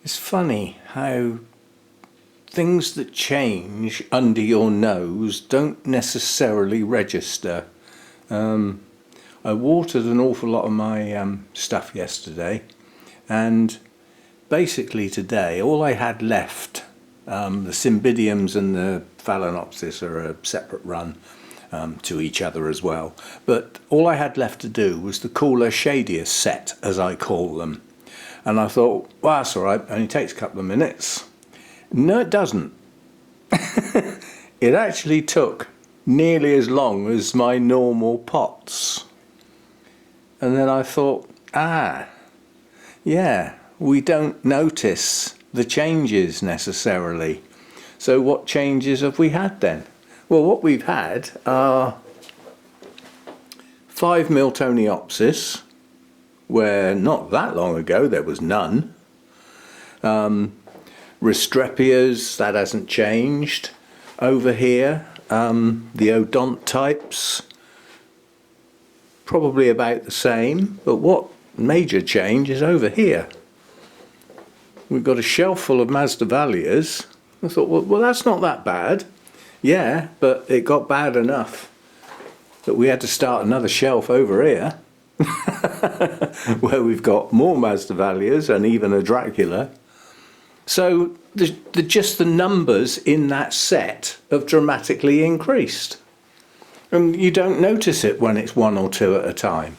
It's funny how things that change under your nose don't necessarily register. I watered an awful lot of my stuff yesterday, and basically today all I had left, the cymbidiums and the phalaenopsis are a separate run to each other as well, but all I had left to do was the cooler shadiest set, as I call them. And I thought, well, that's all right, only takes a couple of minutes. No, it doesn't. It actually took nearly as long as my normal pots. And then I thought, yeah, we don't notice the changes necessarily. So what changes have we had then? Well, what we've had are 5 Miltoniopsis, where not that long ago there was none. Restrepias, that hasn't changed. Over here, the odont types, probably about the same, but what major change is over here. We've got a shelf full of Masdevallias. I thought, well, that's not that bad. Yeah, but it got bad enough that we had to start another shelf over here where we've got more Masdevallias and even a Dracula. So just the numbers in that set have dramatically increased. And you don't notice it when it's 1 or 2 at a time.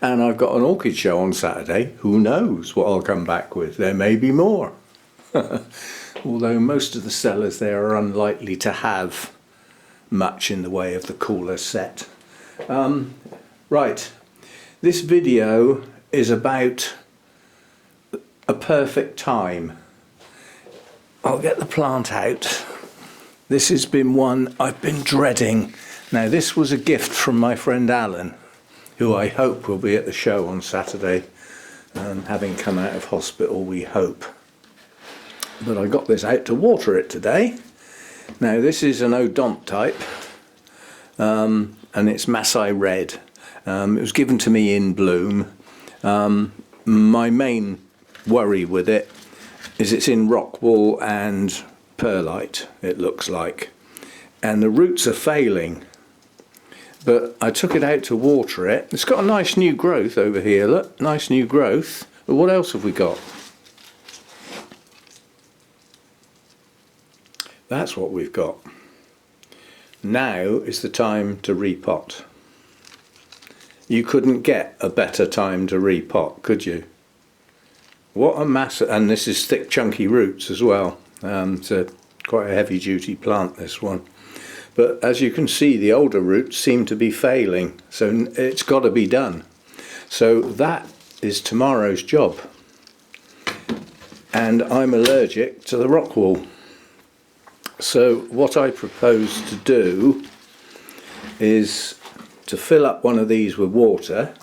And I've got an orchid show on Saturday. Who knows what I'll come back with? There may be more. Although most of the sellers there are unlikely to have much in the way of the cooler set. Right, this video is about a perfect time. I'll get the plant out. This has been one I've been dreading. Now, this was a gift from my friend Alan, who I hope will be at the show on Saturday, having come out of hospital, we hope. But I got this out to water it today. Now, this is an odont type, and it's Masai Red. It was given to me in bloom. My main worry with it is it's in rockwool and perlite, it looks like, and the roots are failing. But I took it out to water it. It's got a nice new growth over here, look, nice new growth. But what else have we got? That's what we've got. Now is the time to repot. You couldn't get a better time to repot, could you? What a mass, and this is thick chunky roots as well. It's quite a heavy duty plant, this one. But as you can see, the older roots seem to be failing, so it's got to be done. So that is tomorrow's job. And I'm allergic to the rockwool. So what I propose to do is to fill up one of these with water.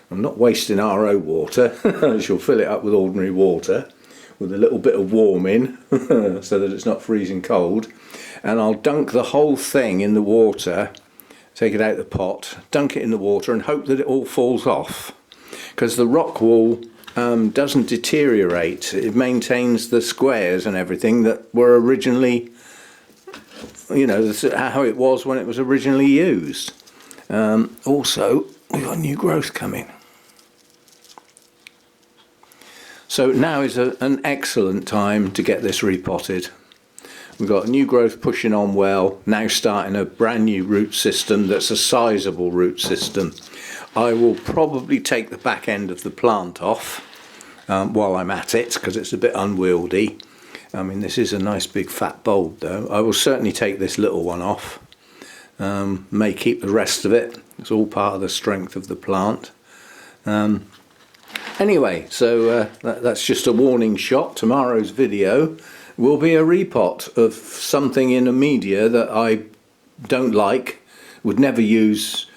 I'm not wasting RO water. I shall fill it up with ordinary water with a little bit of warming so that it's not freezing cold, and I'll dunk the whole thing in the water, take it out of the pot, dunk it in the water and hope that it all falls off, because the rockwool doesn't deteriorate. It maintains the squares and everything that were originally, you know, how it was when it was originally used. Also, we've got new growth coming. So now is an excellent time to get this repotted. We've got new growth pushing on well, now starting a brand new root system that's a sizable root system. I will probably take the back end of the plant off while I'm at it, because it's a bit unwieldy. I mean, this is a nice big fat bulb though. I will certainly take this little one off. May keep the rest of it. It's all part of the strength of the plant. Anyway, so that's just a warning shot. Tomorrow's video will be a repot of something in a media that I don't like, would never use,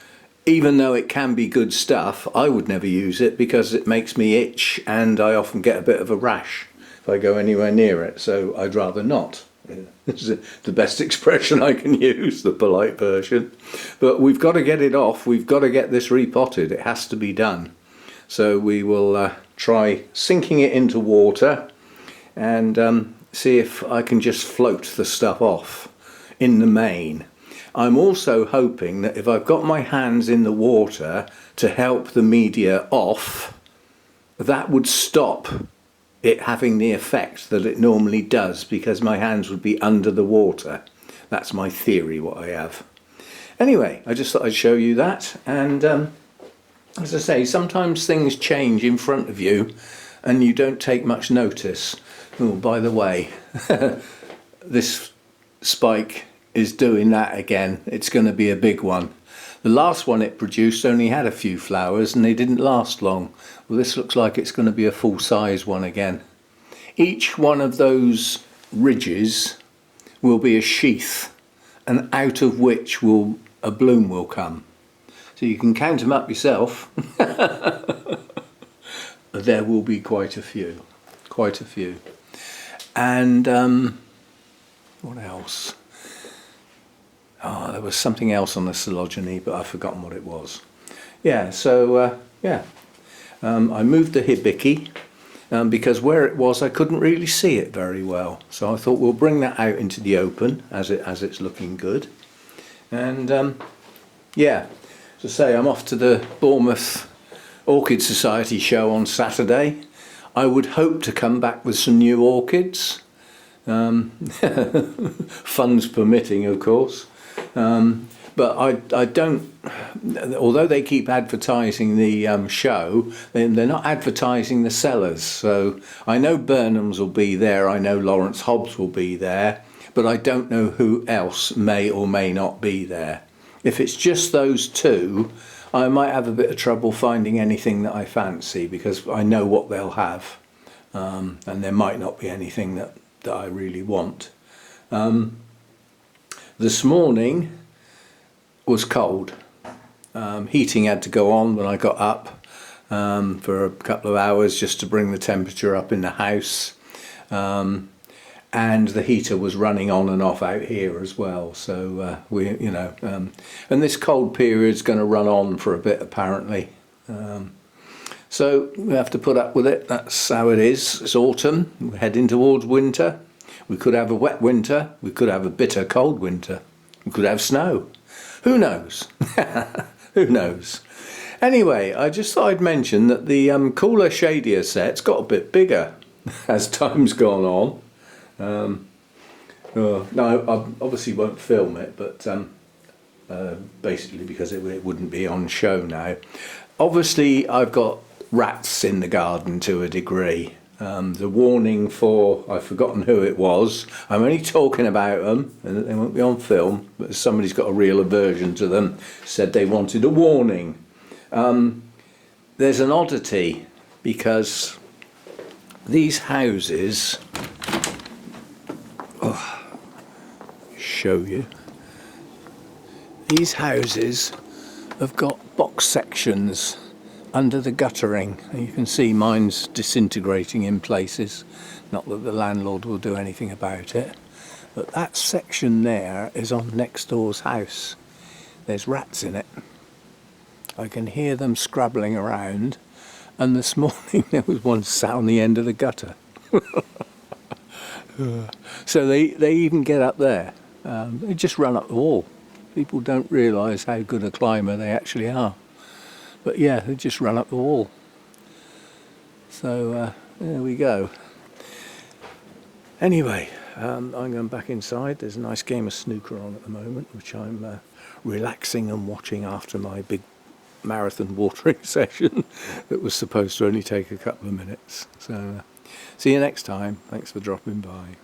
even though it can be good stuff. I would never use it because it makes me itch and I often get a bit of a rash if I go anywhere near it, so I'd rather not. This is the best expression I can use, the polite version. But we've got to get it off, we've got to get this repotted, it has to be done. So we will try sinking it into water and see if I can just float the stuff off in the main. I'm also hoping that if I've got my hands in the water to help the media off, that would stop it having the effect that it normally does, because my hands would be under the water. That's my theory, what I have. Anyway, I just thought I'd show you that, and as I say, sometimes things change in front of you and you don't take much notice. Oh, by the way, this spike is doing that again. It's going to be a big one. The last one it produced only had a few flowers and they didn't last long. Well, this looks like it's going to be a full-size one again. Each one of those ridges will be a sheath, and out of which a bloom will come. So you can count them up yourself. There will be quite a few. And what else? Oh, there was something else on the coleogyny, but I've forgotten what it was. Yeah, so I moved the hibiki because where it was I couldn't really see it very well. So I thought we'll bring that out into the open as it's looking good. And yeah, as I say, I'm off to the Bournemouth Orchid Society show on Saturday. I would hope to come back with some new orchids, funds permitting, of course. But I don't, although they keep advertising the show, they're not advertising the sellers. So I know Burnham's will be there, I know Lawrence Hobbs will be there, but I don't know who else may or may not be there. If it's just those two, I might have a bit of trouble finding anything that I fancy, because I know what they'll have, and there might not be anything that I really want. This morning was cold. Heating had to go on when I got up for a couple of hours just to bring the temperature up in the house, and the heater was running on and off out here as well. So and this cold period's going to run on for a bit apparently. So we have to put up with it. That's how it is. It's autumn. We're heading towards winter. We could have a wet winter. We could have a bitter cold winter. We could have snow. Who knows? Who knows? Anyway, I just thought I'd mention that the cooler, shadier set's got a bit bigger as time's gone on. No, I obviously won't film it, but basically because it wouldn't be on show now. Obviously, I've got rats in the garden to a degree. The warning for, I've forgotten who it was, I'm only talking about them, and they won't be on film, but somebody's got a real aversion to them, said they wanted a warning. There's an oddity, because these houses, show you, these houses have got box sections under the guttering, and you can see mine's disintegrating in places. Not that the landlord will do anything about it, but that section there is on next door's house. There's rats in it. I can hear them scrabbling around, and this morning there was one sat on the end of the gutter. So they even get up there. They just run up the wall. People don't realise how good a climber they actually are. But yeah, they just run up the wall. So there we go. Anyway, I'm going back inside. There's a nice game of snooker on at the moment, which I'm relaxing and watching after my big marathon watering session that was supposed to only take a couple of minutes. So see you next time. Thanks for dropping by.